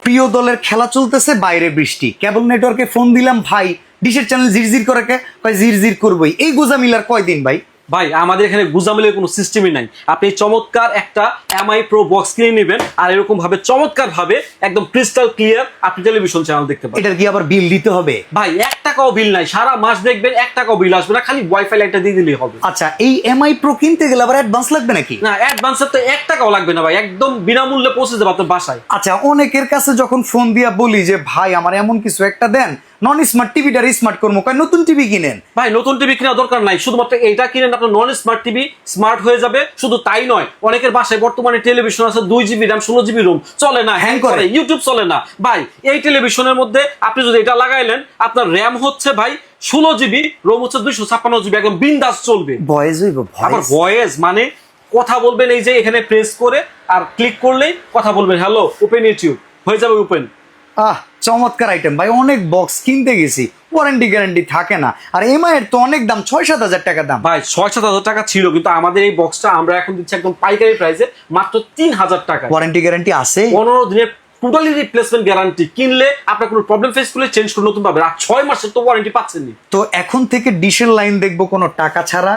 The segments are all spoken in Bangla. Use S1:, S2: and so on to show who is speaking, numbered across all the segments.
S1: প্রিয় দলের খেলা চলতেছে, বাইরে বৃষ্টি, কেবল নেটওয়ার্কে ফোন দিলাম, ভাই ডিশের চ্যানেল জিরজির করে কে কয় জিরজির করবই। এই গোজা মিলার কয়দিন ভাই?
S2: ভাই আমাদের এখানে গুজামিলের কোনো সিস্টেমই নাই। আপনি চমৎকার একটা এমআই প্রো বক্স কিনে নেবেন আর এরকম ভাবে চমৎকার ভাবে একদম ক্রিস্টাল ক্লিয়ার আপনি টেলিভিশন চ্যানেল দেখতে পাবেন।
S1: এটার কি আবার বিল দিতে হবে?
S2: ভাই 1 টাকাও বিল নাই, সারা মাস দেখবেন 1 টাকাও বিল আসবে না, খালি ওয়াইফাই লাইনটা দিয়ে দিলেই হবে।
S1: আচ্ছা, এই এমআই প্রো কিনতে গেলে আবার অ্যাডভান্স লাগবে নাকি?
S2: না, অ্যাডভান্সের তো 1 টাকাও লাগবে না ভাই, একদম বিনামূল্যে পৌঁছে যাবে আপনার বাসায়।
S1: আচ্ছা, অনেকের কাছে যখন ফোন দিয়া বলি যে ভাই আমার এমন কিছু একটা দেন, নন স্মার্ট টিভিটা স্মার্ট করবো, কয় নতুন টিভি কিনেন।
S2: ভাই নতুন টিভি কেনার দরকার নাই, শুধুমাত্র এইটা কিনেন, আপনার নন স্মার্ট টিভি স্মার্ট হয়ে যাবে। শুধু তাই নয়, অনেকের বাসায় বর্তমানে টেলিভিশন আছে 2 GB র্যাম 16 GB রোম, চলে না, হ্যাং করে, ইউটিউব চলে না। ভাই এই টেলিভিশনের মধ্যে আপনি যদি এটা লাগাইলেন, আপনার র্যাম হচ্ছে ভাই 16 GB, রোম হচ্ছে 256 GB, একদম বিন্দাস চলবে।
S1: ভয়েস হইব,
S2: আবার ভয়েস মানে কথা বলবেন, এই যে এখানে প্রেস করে আর ক্লিক করলেই কথা বলবেন, হ্যালো ওপেন ইউটিউব, হয়ে যাবে ওপেন।
S1: চমৎকার আইটেম ভাই। অনেক বক্স কিনতে গেছি, ওয়ারেন্টি গ্যারান্টি থাকে না, আর এমআই এর তো অনেক দাম, 6-7 হাজার টাকা দাম।
S2: ভাই 6-7 হাজার টাকা ছিল, কিন্তু আমাদের এই বক্সটা আমরা এখন দিচ্ছি একদম পাইকারি প্রাইসে মাত্র 3,000 টাকা।
S1: ওয়ারেন্টি গ্যারান্টি আছে
S2: 15 দিনের টোটালি রিপ্লেসমেন্ট গ্যারান্টি। কিনলে আপনার কোনো প্রবলেম ফেস করলে চেঞ্জ করে নতুন পাবেন, আর 6 মাসের তো ওয়ারেন্টি পাচ্ছেনই।
S1: তো এখন থেকে ডিশের লাইন দেখবো কোনো টাকা ছাড়া,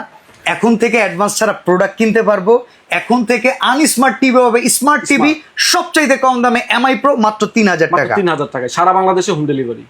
S1: এখন থেকে অ্যাডভান্স ছাড়া প্রোডাক্ট কিনতে পারবো, এখন থেকে আনস্মার্ট টিভি হবে স্মার্ট টিভি, সবচাইতে কম দামে এমআই প্রো মাত্র 3,000 টাকা।
S2: 3,000 টাকায় সারা বাংলাদেশে হোম ডেলিভারি।